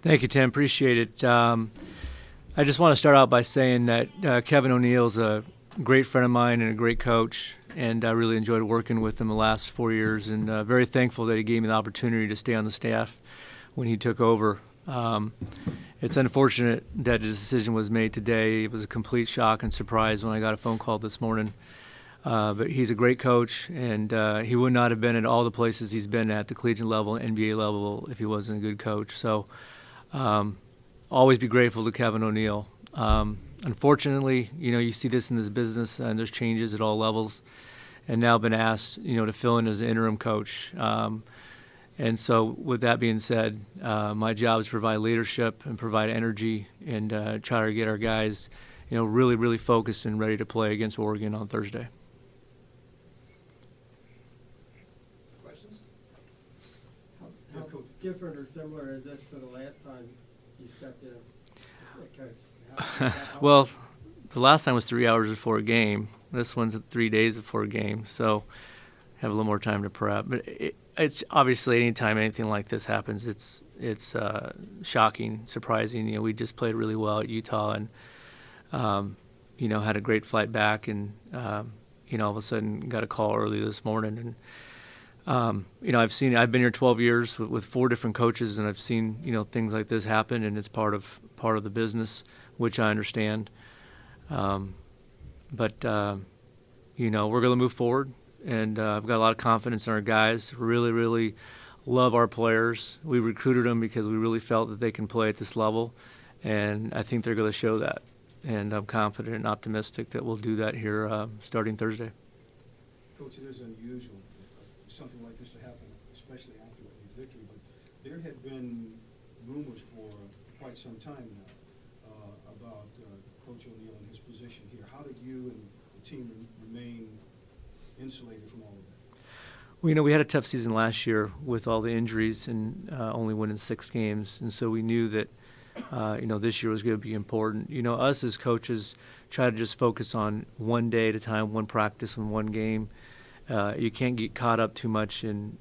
Thank you, Tim. Appreciate it. I just want to start out by saying that Kevin O'Neill is a great friend of mine and a great coach, and I really enjoyed working with him the last 4 years, and very thankful that he gave me the opportunity to stay on the staff when he took over. It's unfortunate that his decision was made today. It was a complete shock and surprise when I got a phone call this morning. But he's a great coach, and he would not have been at all the places he's been at the collegiate level, NBA level, if he wasn't a good coach. So always be grateful to Kevin O'Neill. Unfortunately, you see this in this business, and there's changes at all levels, and now been asked, to fill in as the interim coach. And so with that being said, my job is to provide leadership and provide energy and try to get our guys, really, really focused and ready to play against Oregon on Thursday. Questions? How different or similar is this to the last time you stepped in? Well, the last time was 3 hours before a game. This one's 3 days before a game, so have a little more time to prep. But it's obviously anytime anything like this happens, it's shocking, surprising. We just played really well at Utah, and had a great flight back, and all of a sudden got a call early this morning, and I've been here 12 years with 4 different coaches, and I've seen things like this happen, and it's part of the business, which I understand. But we're going to move forward, and I've got a lot of confidence in our guys. Really, really love our players. We recruited them because we really felt that they can play at this level, and I think they're going to show that. And I'm confident and optimistic that we'll do that here starting Thursday. Coach, it is unusual for something like this to happen, especially after a victory, but there had been rumors for quite some time now about Coach O'Neill and his position here. How did you and the team remain insulated from all of that? Well, we had a tough season last year with all the injuries and only winning 6 games, and so we knew that this year was going to be important. Us as coaches try to just focus on one day at a time, one practice and one game. You can't get caught up too much in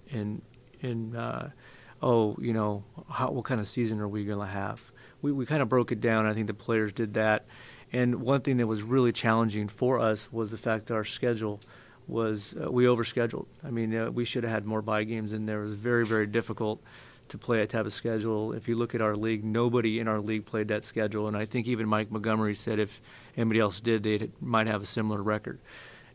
what kind of season are we going to have? We kind of broke it down. I think the players did that. And one thing that was really challenging for us was the fact that our schedule was we overscheduled. I mean, we should have had more bye games in there. It was very, very difficult to play a type of schedule. If you look at our league, nobody in our league played that schedule. And I think even Mike Montgomery said if anybody else did, they might have a similar record.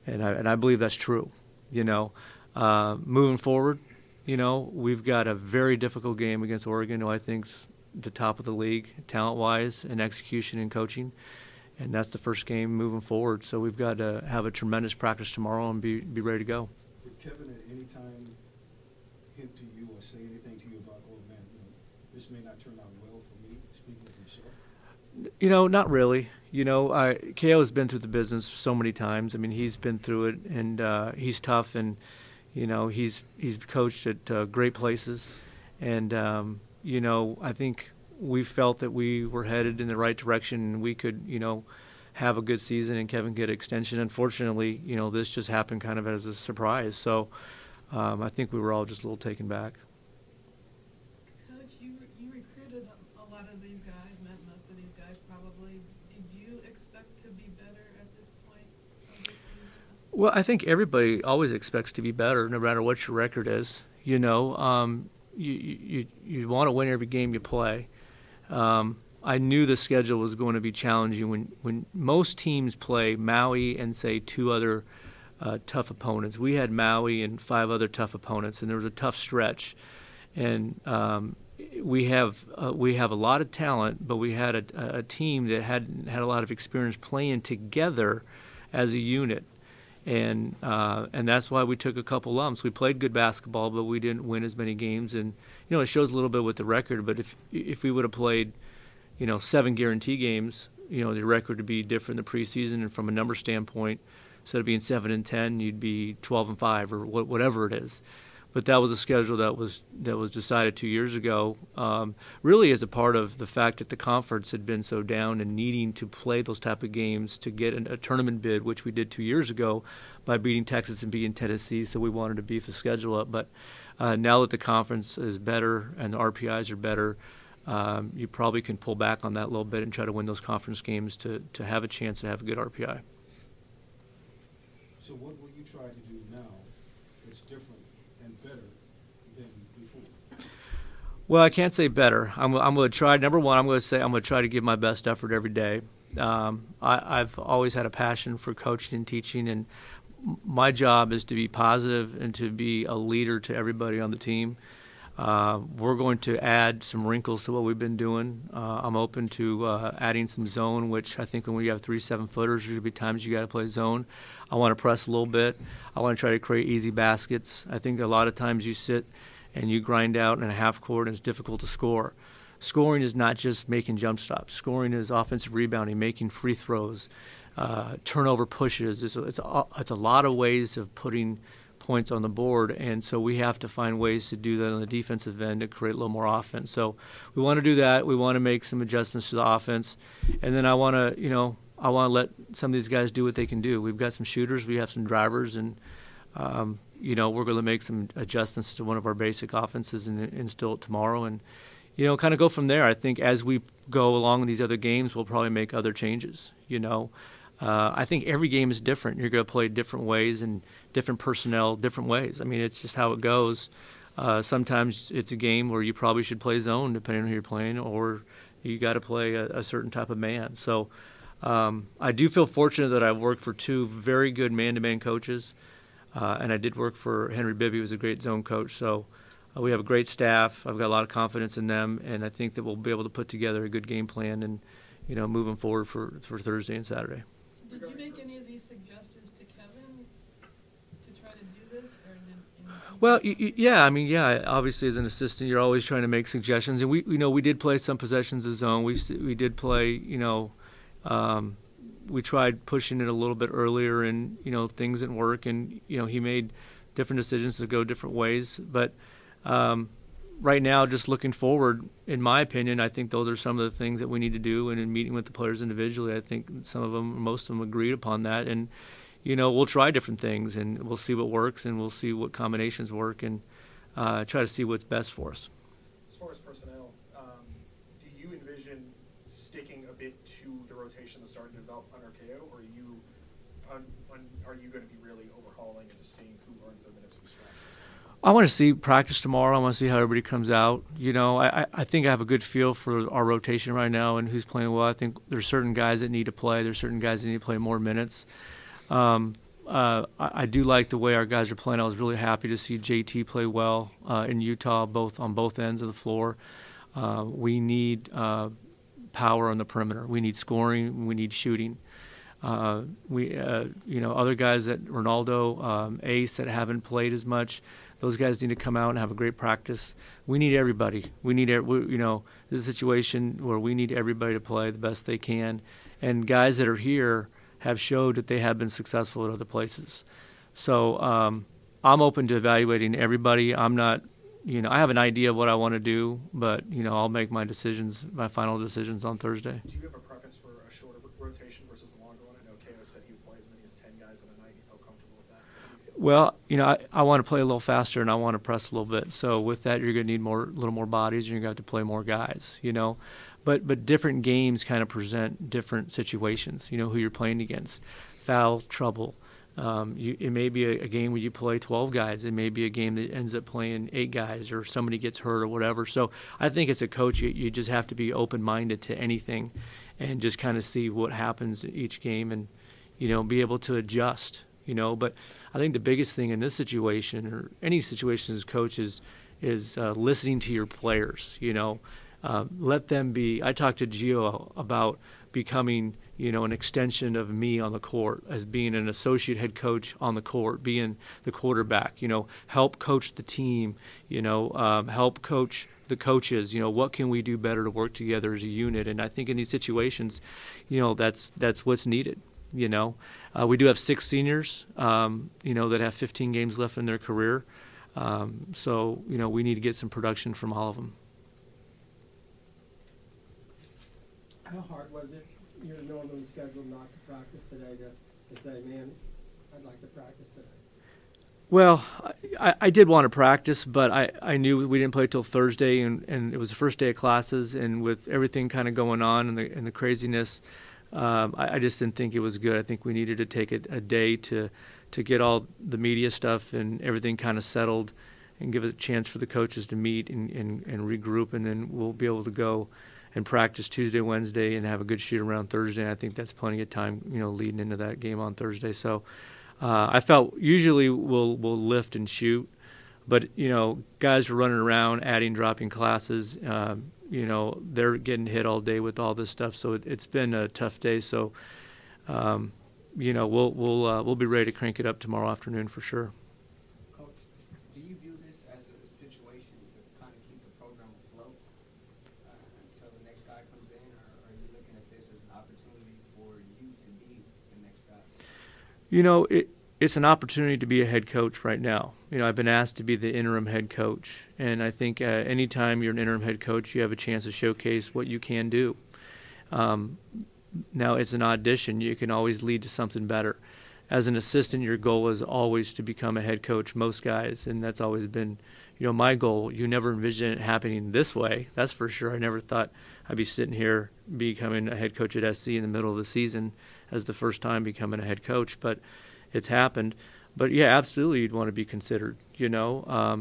And I believe that's true. Moving forward, we've got a very difficult game against Oregon, who I think's the top of the league, talent-wise, and execution and coaching. And that's the first game moving forward. So we've got to have a tremendous practice tomorrow and be ready to go. Did Kevin at any time hint to you or say anything to you about, oh, man, this may not turn out well for me, speaking of himself? Not really. KO has been through the business so many times. I mean, he's been through it, and he's tough, and, he's coached at great places. And, I think we felt that we were headed in the right direction, and we could, have a good season and Kevin get extension. Unfortunately, this just happened kind of as a surprise. So I think we were all just a little taken back. Coach, you recruited a lot of these guys, met most of these guys probably. Did you expect to be better at this point of the season? Well, I think everybody always expects to be better, no matter what your record is. You want to win every game you play. I knew the schedule was going to be challenging when most teams play Maui and, say, 2 other tough opponents. We had Maui and 5 other tough opponents, and there was a tough stretch. And we have a lot of talent, but we had a team that hadn't had a lot of experience playing together as a unit. And that's why we took a couple lumps. We played good basketball, but we didn't win as many games. And it shows a little bit with the record. But if we would have played, 7 guarantee games, the record would be different in the preseason. And from a number standpoint, instead of being 7-10, you'd be 12-5 or whatever it is. But that was a schedule that was decided 2 years ago, really as a part of the fact that the conference had been so down and needing to play those type of games to get a tournament bid, which we did 2 years ago by beating Texas and beating Tennessee. So we wanted to beef the schedule up. But now that the conference is better and the RPIs are better, you probably can pull back on that a little bit and try to win those conference games to have a chance to have a good RPI. So what will you try to do now that's different and better than before? Well, I can't say better. I'm going to try. Number one, I'm going to try to give my best effort every day. I've always had a passion for coaching and teaching, and my job is to be positive and to be a leader to everybody on the team. We're going to add some wrinkles to what we've been doing. I'm open to adding some zone, which I think when we have 3 7-footers, there's going to be times you got to play zone. I want to press a little bit. I want to try to create easy baskets. I think a lot of times you sit and you grind out in a half court and it's difficult to score. Scoring is not just making jump stops. Scoring is offensive rebounding, making free throws, turnover pushes. It's a lot of ways of putting points on the board, and so we have to find ways to do that on the defensive end to create a little more offense. So we want to do that. We want to make some adjustments to the offense, and then I want to let some of these guys do what they can do. We've got some shooters, we have some drivers, and we're going to make some adjustments to one of our basic offenses and instill it tomorrow, and kind of go from there. I think as we go along in these other games, we'll probably make other changes. I think every game is different. You're going to play different ways and different personnel, different ways. I mean, it's just how it goes. Sometimes it's a game where you probably should play zone, depending on who you're playing, or you got to play a certain type of man. So I do feel fortunate that I've worked for 2 very good man-to-man coaches, and I did work for Henry Bibby, who was a great zone coach. So we have a great staff. I've got a lot of confidence in them, and I think that we'll be able to put together a good game plan and moving forward for Thursday and Saturday. Did you make any of these suggestions to Kevin to try to do this? Well, yeah. Obviously, as an assistant, you're always trying to make suggestions, and we did play some possessions of zone. We did play, we tried pushing it a little bit earlier, and things didn't work, and he made different decisions to go different ways. But right now, just looking forward, in my opinion, I think those are some of the things that we need to do. And in meeting with the players individually, I think most of them agreed upon that. And, we'll try different things, and we'll see what works, and we'll see what combinations work, and try to see what's best for us. As far as personnel, do you envision sticking a bit to the rotation that's starting to develop under KO, or are you going to be really overhauling and just seeing who earns their minutes from scratch? I want to see practice tomorrow. I want to see how everybody comes out. I think I have a good feel for our rotation right now and who's playing well. I think there's certain guys that need to play. There's certain guys that need to play more minutes. I do like the way our guys are playing. I was really happy to see JT play well in Utah, on both ends of the floor. We need power on the perimeter. We need scoring. We need shooting. Other guys that Ronaldo, Ace, that haven't played as much. Those guys need to come out and have a great practice. We need everybody. This is a situation where we need everybody to play the best they can. And guys that are here have showed that they have been successful at other places. So I'm open to evaluating everybody. I'm not, I have an idea of what I want to do, but, I'll make my final decisions on Thursday. Do you have a preference for a shorter rotation versus a longer one? I know KO said he would play as many as 10 guys in a night. You feel comfortable with that? Well, I want to play a little faster, and I want to press a little bit. So with that, you're going to need a little more bodies, and you're going to have to play more guys, But different games kind of present different situations, who you're playing against. Foul trouble. It may be a game where you play 12 guys. It may be a game that ends up playing 8 guys, or somebody gets hurt or whatever. So I think as a coach, you just have to be open-minded to anything and just kind of see what happens each game and, be able to adjust, But I think the biggest thing in this situation, or any situation as a coach, is listening to your players, let them be. I talked to Gio about becoming, an extension of me on the court, as being an associate head coach on the court, being the quarterback, help coach the team, help coach the coaches, what can we do better to work together as a unit? And I think in these situations, that's what's needed. We do have 6 seniors, that have 15 games left in their career. So, we need to get some production from all of them. How hard was it, you're normally scheduled not to practice today, to say, man, I'd like to practice today? Well, I did want to practice, but I knew we didn't play till Thursday, and it was the first day of classes, and with everything kind of going on and the craziness, I just didn't think it was good. I think we needed to take a day to get all the media stuff and everything kind of settled, and give it a chance for the coaches to meet and regroup, and then we'll be able to go and practice Tuesday, Wednesday, and have a good shoot around Thursday. And I think that's plenty of time, leading into that game on Thursday. So. I felt usually we'll lift and shoot, but guys are running around, adding, dropping classes. They're getting hit all day with all this stuff, so it's been a tough day. So, we'll be ready to crank it up tomorrow afternoon for sure. Coach, do you view this as a situation to kind of keep the program afloat until the next guy comes in, or are you looking at this as an opportunity for you to be the next guy? It's an opportunity to be a head coach right now. I've been asked to be the interim head coach, and I think anytime you're an interim head coach, you have a chance to showcase what you can do. Now, it's an audition. You can always lead to something better. As an assistant, your goal is always to become a head coach, most guys, and that's always been, my goal. You never envision it happening this way, that's for sure. I never thought I'd be sitting here becoming a head coach at SC in the middle of the season as the first time becoming a head coach, but it's happened. But yeah, absolutely, you'd want to be considered. I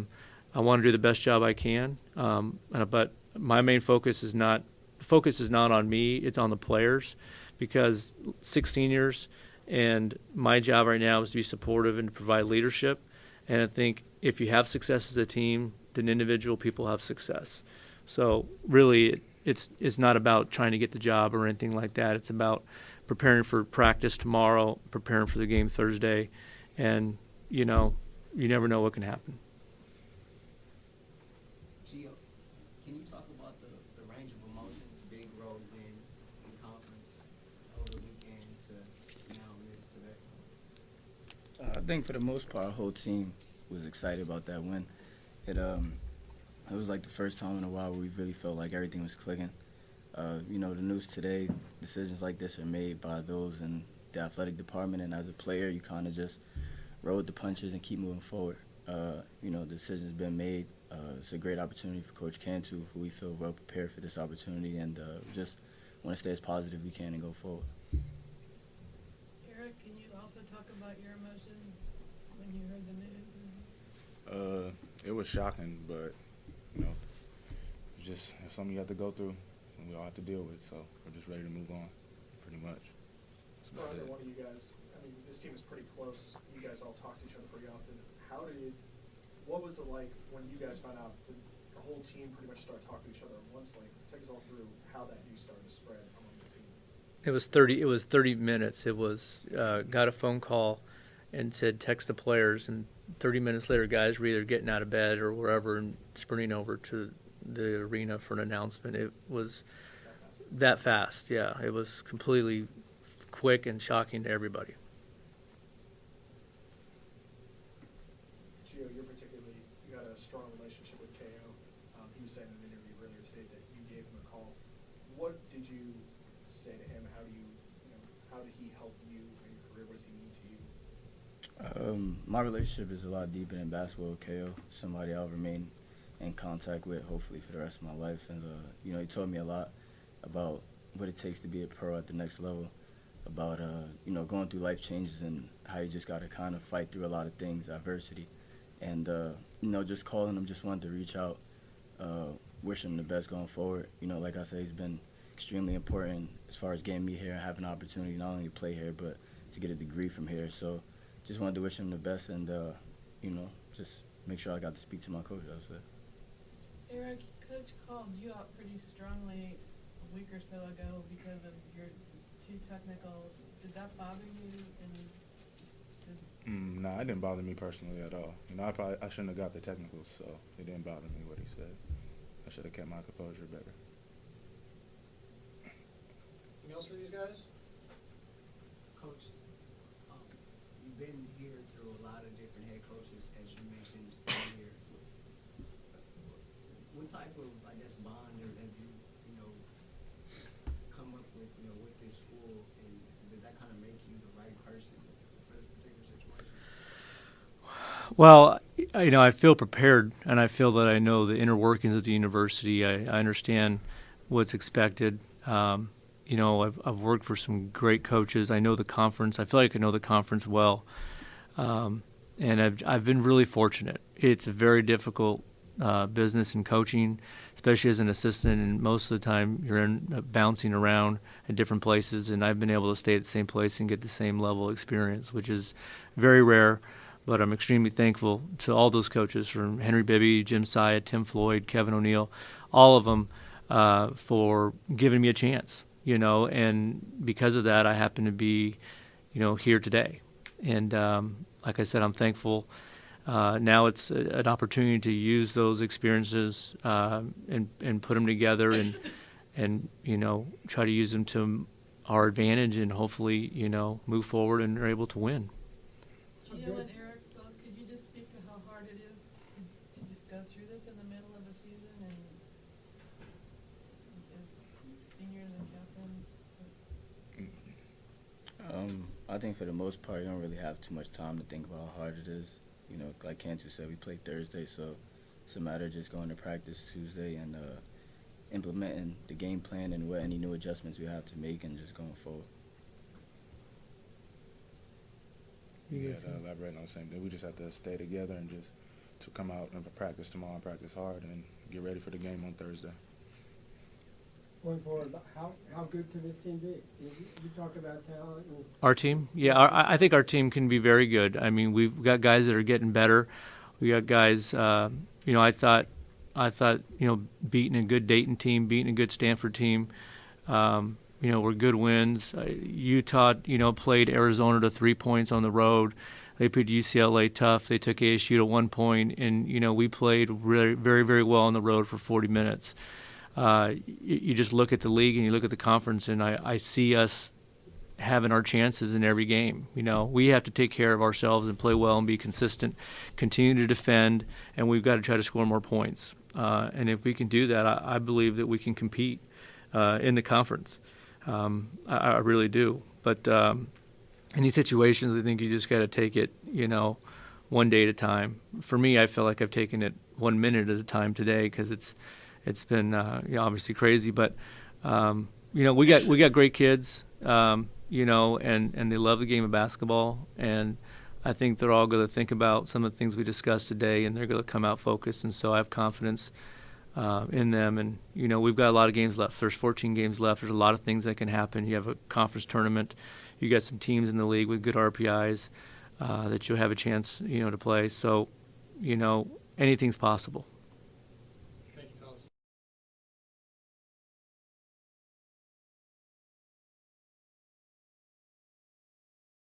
want to do the best job I can, but my main focus is not on me; it's on the players, because 6 seniors, and my job right now is to be supportive and to provide leadership. And I think if you have success as a team, then individual people have success. So really, it's not about trying to get the job or anything like that. It's about preparing for practice tomorrow, preparing for the game Thursday, and you never know what can happen. Gio, can you talk about the range of emotions, big road win in conference over the weekend to now this today? I think for the most part, our whole team was excited about that win. It was like the first time in a while where we really felt like everything was clicking. The news today, decisions like this are made by those in the athletic department, and as a player, you kind of just roll with the punches and keep moving forward. The decision's been made. It's a great opportunity for Coach Cantu, who we feel well prepared for this opportunity, and just want to stay as positive as we can and go forward. Eric, can you also talk about your emotions when you heard the news? It was shocking, but it's just something you have to go through, and we all have to deal with. So we're just ready to move on, pretty much. That's For about either it. one of you guys, this team is pretty close. You guys all talk to each other pretty often. What was it like when you guys found out? Did the whole team pretty much start talking to each other at once? Take us all through how that news started to spread among the team. It was 30 minutes. It was got a phone call and said text the players, and 30 minutes later, guys were either getting out of bed or wherever and sprinting over to the arena for an announcement. It was that fast. Yeah, it was completely quick and shocking to everybody. Gio, you got a strong relationship with KO. He was saying in an interview earlier today that you gave him a call. What did you say to him? How did he help you in your career? What does he mean to you? My relationship is a lot deeper than basketball with KO. Somebody I'll remain in contact with, hopefully, for the rest of my life. And, he taught me a lot about what it takes to be a pro at the next level, about, going through life changes and how you just got to kind of fight through a lot of things, adversity. And, just calling him, just wanted to reach out, wish him the best going forward. Like I said, he's been extremely important as far as getting me here and having an opportunity not only to play here, but to get a degree from here. So just wanted to wish him the best and, just make sure I got to speak to my coach, I would say. Eric, Coach called you out pretty strongly a week or so ago because of your 2 technicals. Did that bother you? No, it didn't bother me personally at all. I shouldn't have got the technicals, so it didn't bother me what he said. I should have kept my composure better. Anything else for these guys? Coach, you've been here through a lot of different head coaches, as you mentioned earlier. What type of, bond have you, come up with, with this school, and does that kind of make you the right person for this particular situation? Well, I feel prepared, and I feel that I know the inner workings of the university. I understand what's expected. I've worked for some great coaches. I know the conference. I feel like I know the conference well, and I've been really fortunate. It's a very difficult business and coaching, especially as an assistant, and most of the time you're bouncing around at different places, and I've been able to stay at the same place and get the same level of experience, which is very rare. But I'm extremely thankful to all those coaches, from Henry Bibby, Jim Syed, Tim Floyd, Kevin O'Neill, all of them, for giving me a chance, and because of that, I happen to be, here today. And like I said, I'm thankful. Now it's an opportunity to use those experiences and put them together and try to use them to our advantage and hopefully move forward and are able to win. Gio and Eric, both, could you just speak to how hard it is to go through this in the middle of the season and as seniors and captains? I think for the most part, you don't really have too much time to think about how hard it is. Like Cantu said, we play Thursday, so it's a matter of just going to practice Tuesday and implementing the game plan and what any new adjustments we have to make and just going forward. Yeah, elaborate on the same thing. We just have to stay together and just to come out and practice tomorrow and practice hard and get ready for the game on Thursday. Going forward, how good can this team be? You talk about talent. Our team? Yeah, I think our team can be very good. I mean, we've got guys that are getting better. We got guys, I thought, beating a good Dayton team, beating a good Stanford team, were good wins. Utah, played Arizona to 3 points on the road. They played UCLA tough. They took ASU to 1 point, and, we played really, very, very well on the road for 40 minutes. You just look at the league and you look at the conference, and I see us having our chances in every game. We have to take care of ourselves and play well and be consistent, continue to defend, and we've got to try to score more points. And if we can do that, I believe that we can compete in the conference. I really do. But in these situations, I think you just got to take it, one day at a time. For me, I feel like I've taken it 1 minute at a time today because it's been obviously crazy, but we got great kids, and they love the game of basketball, and I think they're all going to think about some of the things we discussed today, and they're going to come out focused, and so I have confidence in them. And we've got a lot of games left. There's 14 games left. There's a lot of things that can happen. You have a conference tournament. You got some teams in the league with good RPIs that you'll have a chance to play. So anything's possible.